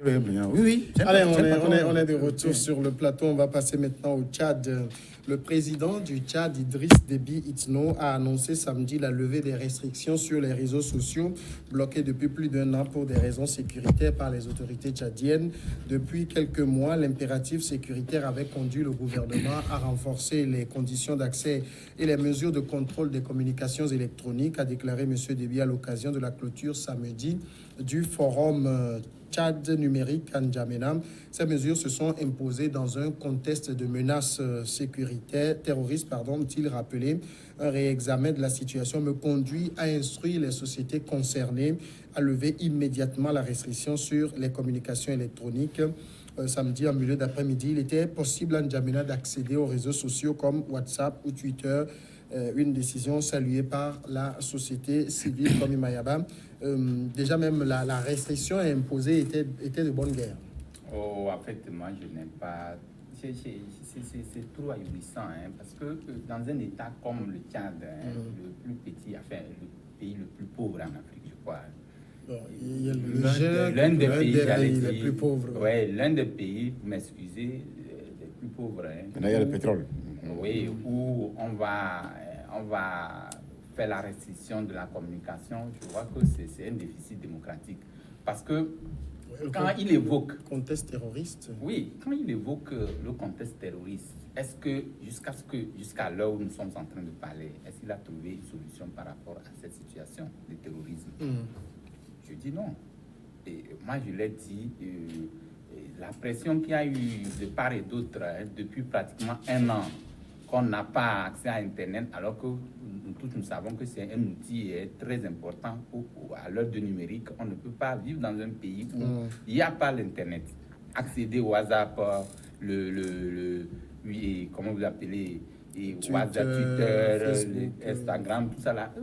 Oui, bien. Oui. Allez, on est de retour sur le plateau. On va passer maintenant au Tchad. Le président du Tchad, Idriss Déby Itno, a annoncé samedi la levée des restrictions sur les réseaux sociaux bloqués depuis plus d'un an pour des raisons sécuritaires par les autorités tchadiennes. Depuis quelques mois, l'impératif sécuritaire avait conduit le gouvernement à renforcer les conditions d'accès et les mesures de contrôle des communications électroniques, a déclaré M. Déby à l'occasion de la clôture samedi du forum Tchad numérique à N'Djamena. Ces mesures se sont imposées dans un contexte de menaces sécuritaires, terroristes, ont-ils rappelé. Un réexamen de la situation me conduit à instruire les sociétés concernées à lever immédiatement la restriction sur les communications électroniques. Samedi, en milieu d'après-midi, il était possible à N'Djamena d'accéder aux réseaux sociaux comme WhatsApp ou Twitter. Une décision saluée par la société civile comme Imayaba. Déjà même la restriction imposée était de bonne guerre. Oh, en fait, moi, je n'aime pas... C'est trop ahurissant, hein, parce que dans un État comme le Tchad, le plus petit, enfin, le pays le plus pauvre en Afrique, je crois. Bon, il y a l'un des pays les plus pauvres. Oui, l'un des pays, vous m'excusez, les plus pauvres. Hein, il y a le pétrole. Oui, où on va faire la restriction de la communication. Je vois que c'est un déficit démocratique. Parce que quand il évoque... Contexte terroriste. Oui, quand il évoque le contexte terroriste, est-ce que jusqu'à l'heure où nous sommes en train de parler, est-ce qu'il a trouvé une solution par rapport à cette situation de terrorisme? Je dis non. Et moi, je l'ai dit, la pression qu'il y a eu de part et d'autre depuis pratiquement un an, qu'on n'a pas accès à Internet, alors que nous tous nous savons que c'est un outil très important à l'heure du numérique. On ne peut pas vivre dans un pays où il n'y a pas l'Internet. Accéder au WhatsApp, comment vous appelez, WhatsApp, Twitter, Facebook, Instagram, tout ça là,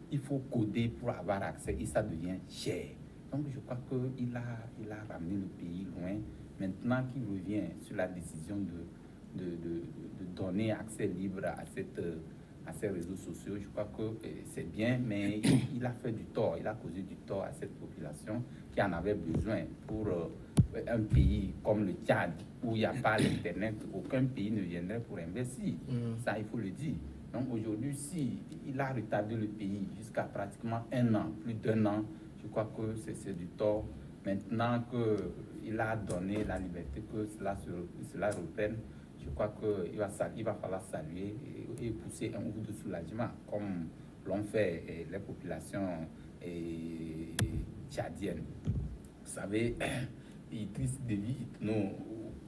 il faut coder pour avoir accès et ça devient cher. Donc je crois qu'il a ramené le pays loin. Maintenant qu'il revient sur la décision de donner accès libre à ces réseaux sociaux, je crois que c'est bien, mais il a fait du tort, il a causé du tort à cette population qui en avait besoin pour un pays comme le Tchad, où il n'y a pas l'Internet, aucun pays ne viendrait pour investir. Ça, il faut le dire. Donc aujourd'hui, si il a retardé le pays jusqu'à pratiquement un an, plus d'un an, je crois que c'est du tort. Maintenant qu'il a donné la liberté que cela reprenne, je crois qu'il va falloir saluer et pousser un ouf de soulagement, comme l'ont fait les populations tchadiennes. Vous savez, Idriss Déby Itno,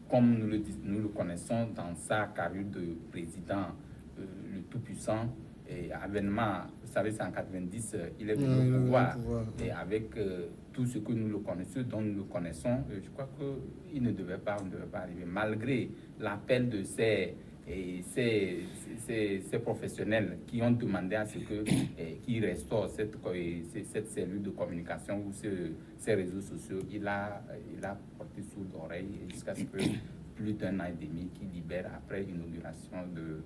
comme nous le connaissons dans sa carrière de président, le tout-puissant, et avènement, vous savez, c'est en 90, il est venu au pouvoir. Et avec tout ce que nous le connaissons, dont nous le connaissons, je crois qu'il ne devait pas arriver. Malgré l'appel de ces professionnels qui ont demandé à ce qu'ils restaurent cette cellule de communication ou ces réseaux sociaux, il a porté sous l'oreille jusqu'à ce que plus d'un an et demi qu'il libère après l'inauguration de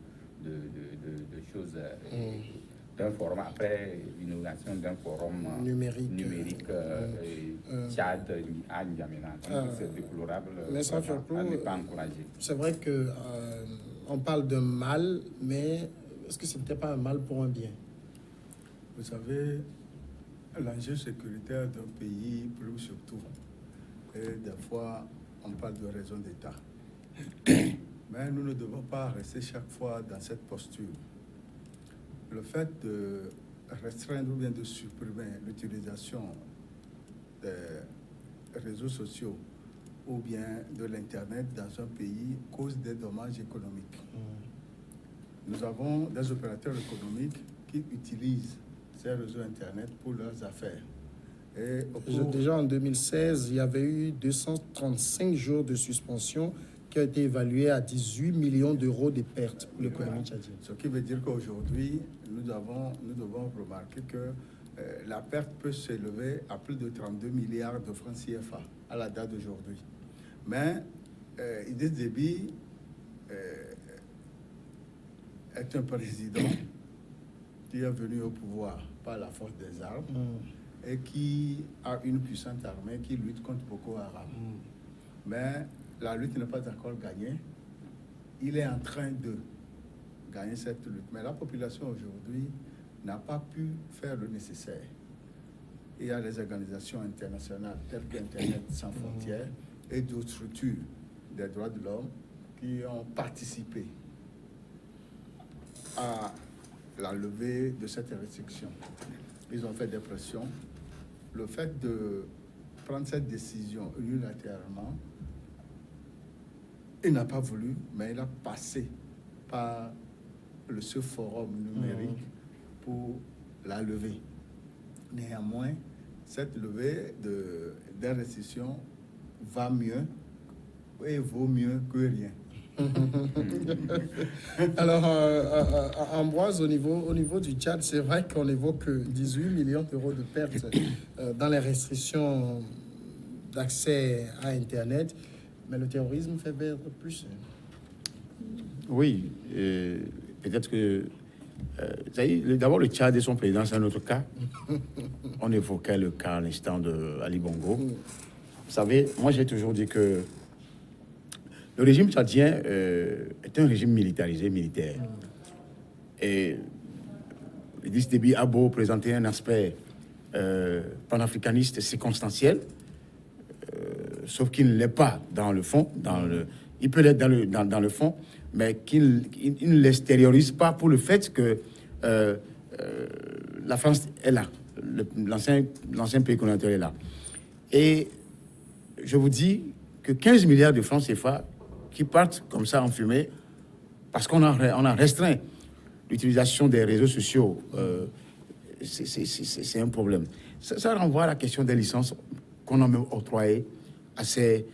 choses d'un forum, après l'inauguration d'un forum numérique Tchad à N'Djamena. C'est déplorable, mais ça fait à ne pas encourager. C'est vrai que on parle d'un mal, mais est-ce que ce n'était pas un mal pour un bien? Vous savez, l'enjeu sécuritaire d'un pays plus surtout. Et des fois, on parle de raison d'État. Mais nous ne devons pas rester chaque fois dans cette posture. Le fait de restreindre ou bien de supprimer l'utilisation des réseaux sociaux ou bien de l'Internet dans un pays cause des dommages économiques. Nous avons des opérateurs économiques qui utilisent ces réseaux Internet pour leurs affaires. Et déjà en 2016, il y avait eu 235 jours de suspension qui a été évalué à 18 millions d'euros de pertes pour l'économie tchadienne. Ce qui veut dire qu'aujourd'hui, nous devons remarquer que la perte peut s'élever à plus de 32 milliards de francs CFA à la date d'aujourd'hui. Mais Idriss Déby est un président qui est venu au pouvoir par la force des armes et qui a une puissante armée qui lutte contre Boko Haram. Mais la lutte n'est pas encore gagnée. Il est en train de gagner cette lutte. Mais la population aujourd'hui n'a pas pu faire le nécessaire. Il y a des organisations internationales telles qu'Internet sans frontières et d'autres structures des droits de l'homme qui ont participé à la levée de cette restriction. Ils ont fait des pressions. Le fait de prendre cette décision unilatéralement, il n'a pas voulu, mais il a passé par ce forum numérique pour la lever. Néanmoins, cette levée des restrictions va mieux et vaut mieux que rien. Alors, Ambroise, au niveau du Tchad, c'est vrai qu'on évoque 18 millions d'euros de pertes dans les restrictions d'accès à Internet, mais le terrorisme fait perdre plus. Oui, peut-être que... d'abord, le Tchad et son président, c'est un autre cas. On évoquait le cas à l'instant de Ali Bongo. Vous savez, moi j'ai toujours dit que le régime tchadien est un régime militarisé, militaire. Et Idriss Déby a beau présenter un aspect panafricaniste circonstanciel, sauf qu'il ne l'est pas dans le fond. Il peut l'être dans le fond, mais qu'il ne l'extériorise pas pour le fait que la France est là. L'ancien pays colonisateur est là. Et je vous dis que 15 milliards de francs CFA qui partent comme ça en fumée, parce qu'on a restreint l'utilisation des réseaux sociaux, c'est un problème. Ça renvoie à la question des licences qu'on a même octroyées à ces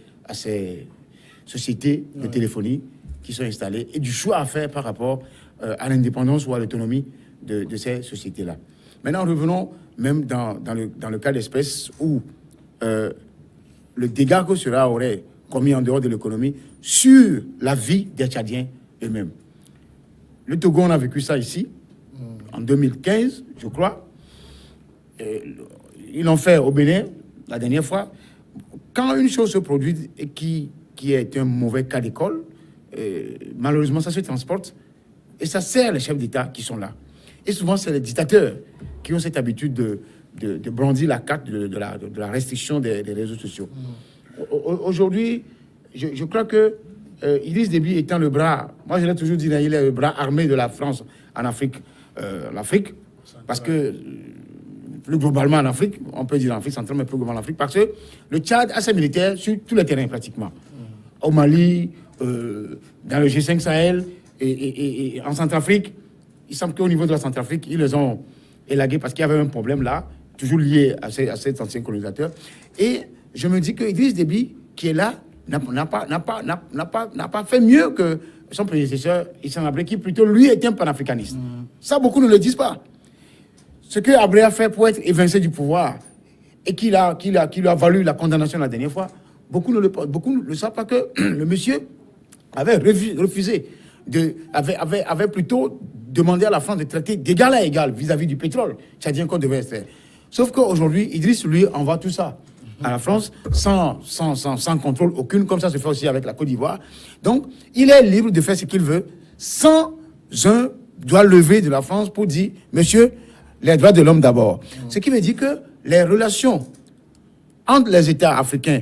sociétés de téléphonie qui sont installées et du choix à faire par rapport à l'indépendance ou à l'autonomie de ces sociétés-là. Maintenant, revenons même dans le cas d'espèce où le dégât que cela aurait commis en dehors de l'économie sur la vie des Tchadiens eux-mêmes. Le Togo, on a vécu ça ici, en 2015, je crois. Ils l'ont fait au Bénin, la dernière fois. Quand une chose se produit et qui est un mauvais cas d'école, malheureusement, ça se transporte et ça sert les chefs d'État qui sont là. Et souvent, c'est les dictateurs qui ont cette habitude de brandir la carte de la restriction des réseaux sociaux. Aujourd'hui, je crois que Idriss Déby étant le bras, moi je l'ai toujours dit, il est le bras armé de la France en Afrique, l'Afrique, parce que plus globalement en Afrique, on peut dire en Afrique centrale, mais plus globalement en Afrique, parce que le Tchad a ses militaires sur tous les terrains pratiquement. Au Mali, dans le G5 Sahel et en Centrafrique. Il semble qu'au niveau de la Centrafrique, ils les ont élagués parce qu'il y avait un problème là, toujours lié à cet ancien colonisateur. Et je me dis que Idriss Déby, qui est là, n'a pas fait mieux que son prédécesseur, Hissène Habré, qui plutôt, lui, était un panafricaniste. Ça, beaucoup ne le disent pas. Ce que Habré a fait pour être évincé du pouvoir et qui lui a valu la condamnation la dernière fois, beaucoup ne savent pas que le monsieur avait refusé, avait plutôt demandé à la France de traiter d'égal à égal vis-à-vis du pétrole tchadien qu'on devait faire. Sauf qu'aujourd'hui, Idriss, lui, envoie tout ça à la France sans contrôle aucune, comme ça se fait aussi avec la Côte d'Ivoire. Donc, il est libre de faire ce qu'il veut sans un doigt levé de la France pour dire, monsieur, les droits de l'homme d'abord. Ce qui veut dire que les relations entre les États africains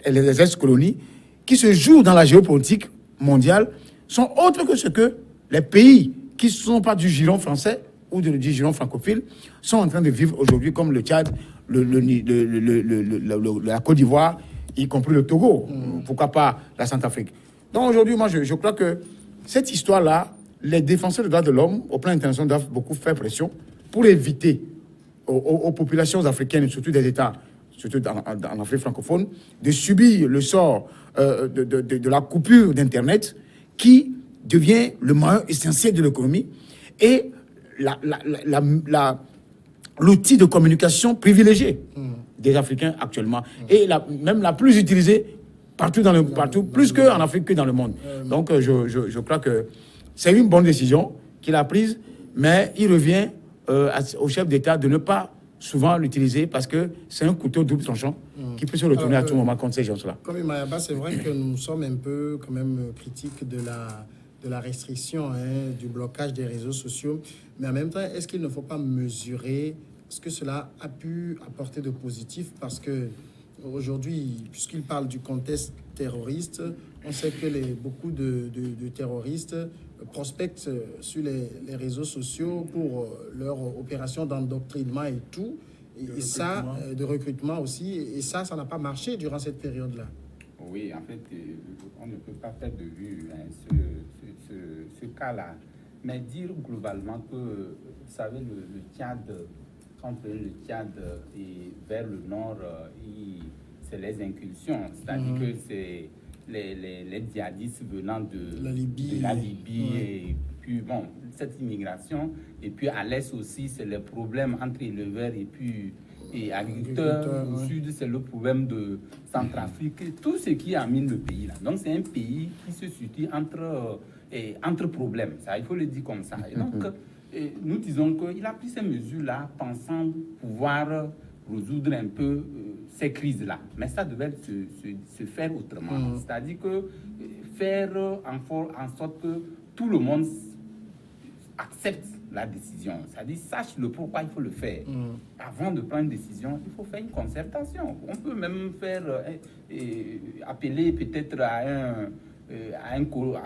et les ex-colonies qui se jouent dans la géopolitique mondiale sont autres que ce que les pays qui ne sont pas du giron français ou du giron francophile sont en train de vivre aujourd'hui, comme le Tchad, la Côte d'Ivoire, y compris le Togo, pourquoi pas la Centrafrique. Donc aujourd'hui, moi, je crois que cette histoire-là, les défenseurs des droits de l'homme, au plan international, doivent beaucoup faire pression pour éviter aux populations africaines, surtout des États, surtout en Afrique francophone, de subir le sort de la coupure d'Internet qui devient le moyen essentiel de l'économie et l'outil de communication privilégié des Africains actuellement et même la plus utilisée partout, plus qu'en Afrique que dans le monde. Donc je crois que c'est une bonne décision qu'il a prise, mais il revient au chef d'État de ne pas souvent l'utiliser parce que c'est un couteau double tranchant qui peut se retourner à tout moment contre ces gens-là. Comme Mayaba, c'est vrai que nous sommes un peu quand même critiques de la restriction, du blocage des réseaux sociaux. Mais en même temps, est-ce qu'il ne faut pas mesurer ce que cela a pu apporter de positif? Parce que aujourd'hui, puisqu'il parle du contexte terroriste, on sait que beaucoup de terroristes prospectent sur les réseaux sociaux pour leur opération d'endoctrinement et tout. Et ça, de recrutement aussi. Et ça n'a pas marché durant cette période-là. Oui, en fait, on ne peut pas perdre de vue ce cas-là. Mais dire globalement que, vous savez, le Tchad, quand on prend le Tchad et vers le nord, c'est les incursions. C'est-à-dire que c'est les djihadistes venant de la Libye et puis, bon, cette immigration. Et puis à l'est aussi, c'est le problème entre éleveurs et agriculteurs. Au sud, c'est le problème de Centrafrique. Tout ce qui amène le pays là. Donc c'est un pays qui se situe entre problèmes. Ça, il faut le dire comme ça. Et donc, nous disons qu'il a pris ces mesures-là pensant pouvoir résoudre un peu ces crises-là. Mais ça devait se faire autrement. C'est-à-dire que faire en sorte que tout le monde accepte la décision. C'est-à-dire, sache le pourquoi il faut le faire. Avant de prendre une décision, il faut faire une concertation. On peut même faire appeler peut-être à un colloque,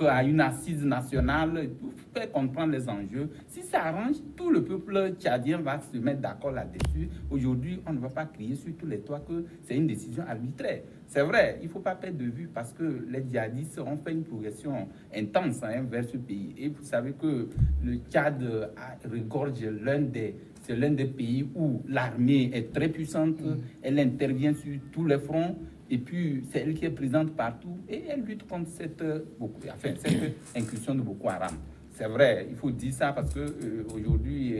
à une assise nationale, pour faire comprendre les enjeux. Si ça arrange, tout le peuple tchadien va se mettre d'accord là-dessus. Aujourd'hui, on ne va pas crier sur tous les toits que c'est une décision arbitraire. C'est vrai, il ne faut pas perdre de vue parce que les djihadistes ont fait une progression intense vers ce pays. Et vous savez que le Tchad regorge c'est l'un des pays où l'armée est très puissante, elle intervient sur tous les fronts. Et puis, c'est elle qui est présente partout et elle lutte contre cette incursion de Boko Haram. C'est vrai, il faut dire ça parce qu'aujourd'hui,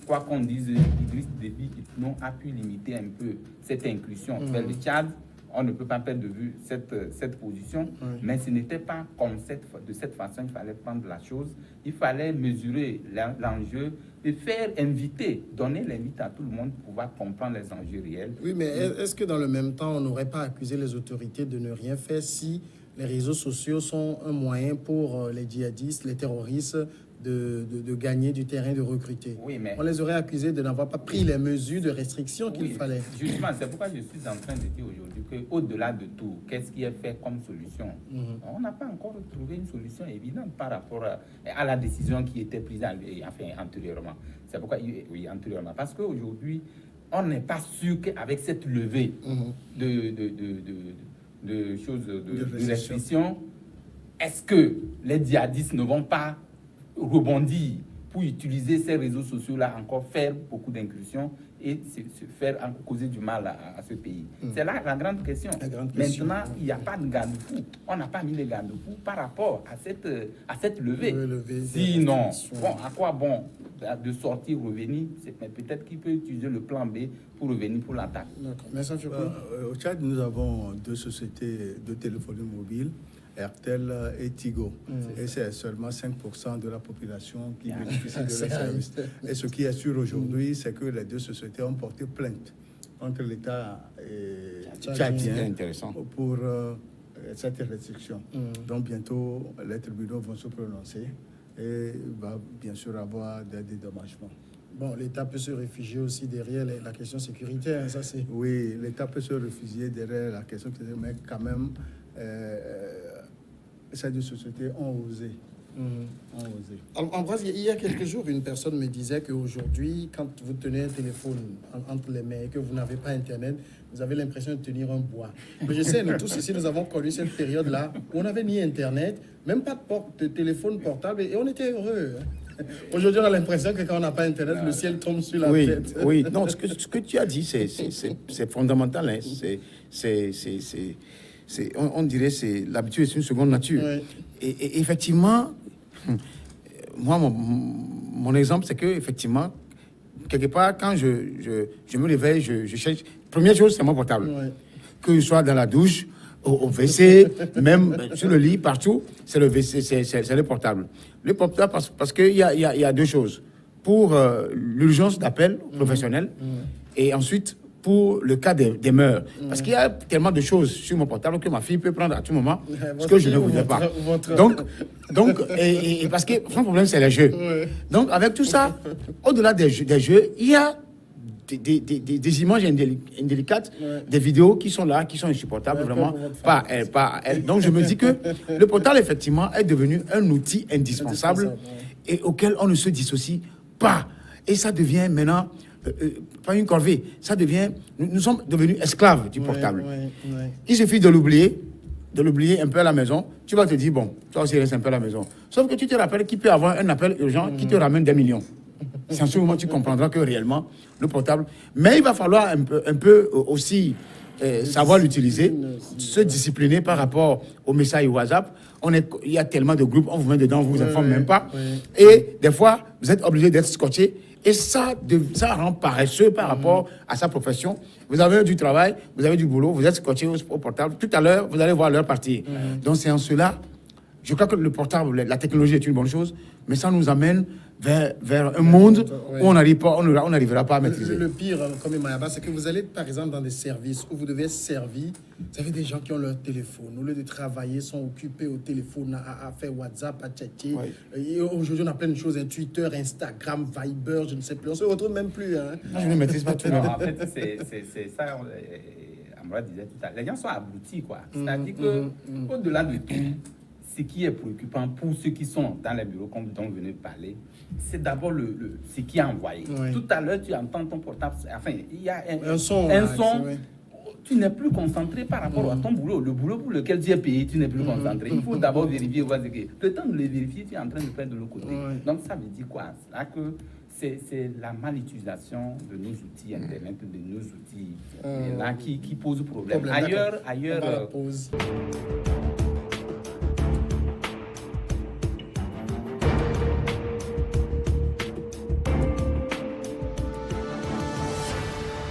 quoi qu'on dise, Idriss Déby Itno a pu limiter un peu cette incursion vers le Tchad. On ne peut pas perdre de vue cette position, mais ce n'était pas de cette façon qu'il fallait prendre la chose. Il fallait mesurer l'enjeu et faire donner l'invite à tout le monde pour pouvoir comprendre les enjeux réels. Oui, mais est-ce que dans le même temps, on n'aurait pas accusé les autorités de ne rien faire si les réseaux sociaux sont un moyen pour les djihadistes, les terroristes, de gagner du terrain, de recruter? Oui, mais... On les aurait accusés de n'avoir pas pris les mesures de restriction qu'il fallait. Justement, c'est pourquoi je suis en train de dire aujourd'hui qu'au-delà de tout, qu'est-ce qui est fait comme solution? On n'a pas encore trouvé une solution évidente par rapport à la décision qui était prise antérieurement. C'est pourquoi, antérieurement. Parce qu'aujourd'hui, on n'est pas sûr qu'avec cette levée de restrictions, est-ce que les djihadistes ne vont pas rebondir pour utiliser ces réseaux sociaux-là, encore faire beaucoup d'incursions et se faire causer du mal à ce pays. C'est là la grande question. Maintenant, il n'y a pas de garde-fou. On n'a pas mis les garde-fous par rapport à cette levée. Sinon, à quoi bon de sortir, revenir? Mais peut-être qu'il peut utiliser le plan B pour revenir pour l'attaque. Au Tchad, nous avons deux sociétés de téléphonie mobile, Airtel et Tigo. Et c'est seulement 5% de la population qui bénéficie de leurs services. Et ce qui est sûr aujourd'hui, c'est que les deux sociétés ont porté plainte contre l'État tchadien pour cette restriction. Donc bientôt, les tribunaux vont se prononcer et va bien sûr avoir des dédommagements. Bon, l'État peut se réfugier aussi derrière la question sécuritaire, ça c'est... Oui, l'État peut se réfugier derrière la question sécuritaire, mais quand même... ces deux sociétés ont osé. Ambroise, il y a quelques jours, une personne me disait qu'aujourd'hui, quand vous tenez un téléphone entre les mains et que vous n'avez pas Internet, vous avez l'impression de tenir un bois. Mais je sais, nous tous ici, nous avons connu cette période-là où on n'avait ni Internet, même pas de téléphone portable, et on était heureux. Aujourd'hui, on a l'impression que quand on n'a pas Internet, le ciel tombe sur la tête. Oui, non, ce que tu as dit, c'est fondamental. Hein. On dirait que l'habitude est une seconde nature. Oui. Et effectivement, moi, mon exemple, c'est que effectivement, quelque part, quand je me réveille, je cherche. Première chose, c'est mon portable. Oui. Que je sois dans la douche, au WC, même sur le lit, partout, c'est le WC, c'est le portable. Le portable, parce qu'il y a deux choses. pour l'urgence d'appel professionnel et ensuite pour le cas des mœurs. Parce qu'il y a tellement de choses sur mon portable que ma fille peut prendre à tout moment, ce que je ne voudrais pas. Donc et parce que son problème, c'est les jeux. Donc, avec tout ça, au-delà des jeux, il y a des images indélicates, des vidéos qui sont là, qui sont insupportables, vraiment, pas elle. Donc, je me dis que le portable, effectivement, est devenu un outil indispensable et auquel on ne se dissocie pas. Et ça devient maintenant... pas une corvée, ça devient... Nous sommes devenus esclaves du portable. Il suffit de l'oublier un peu à la maison. Tu vas te dire, bon, toi aussi reste un peu à la maison. Sauf que tu te rappelles qu'il peut y avoir un appel urgent qui te ramène des millions. C'est en ce moment que tu comprendras que réellement, le portable... Mais il va falloir un peu aussi savoir l'utiliser, se discipliner par rapport aux messages WhatsApp. Il y a tellement de groupes, on vous met dedans, on ne vous informe même pas. Et des fois, vous êtes obligé d'être scotché. Et ça rend paresseux par rapport à sa profession. Vous avez du travail, vous avez du boulot, vous êtes scotché au portable. Tout à l'heure, vous allez voir l'heure partir. Donc c'est en cela, je crois que le portable, la technologie est une bonne chose, mais ça nous amène vers un monde où on n'arrivera pas à maîtriser. Le pire, comme Mayaba, c'est que vous allez, par exemple, dans des services où vous devez être servi. Vous avez des gens qui ont leur téléphone. Au lieu de travailler, sont occupés au téléphone, à faire WhatsApp, à chatter. Et aujourd'hui, on a plein de choses, Twitter, Instagram, Viber, je ne sais plus. On se retrouve même plus. Hein. Non, je ne maîtrise pas tout. En fait, c'est ça. Amra disait tout à l'heure. Les gens sont abrutis, quoi. C'est-à-dire qu'au-delà de tout, ce qui est préoccupant pour ceux qui sont dans les bureaux, comme dont vous venez de parler, c'est d'abord ce qui est envoyé. Tout à l'heure, tu entends ton portable. Enfin, il y a un son. Tu n'es plus concentré par rapport à ton boulot. Le boulot pour lequel tu es payé, tu n'es plus concentré. Il faut d'abord vérifier. Le temps de le vérifier, tu es en train de faire de l'autre côté. Donc, ça veut dire quoi? C'est là que c'est la malutilisation de nos outils Internet, de nos outils là, qui pose problème. Ailleurs,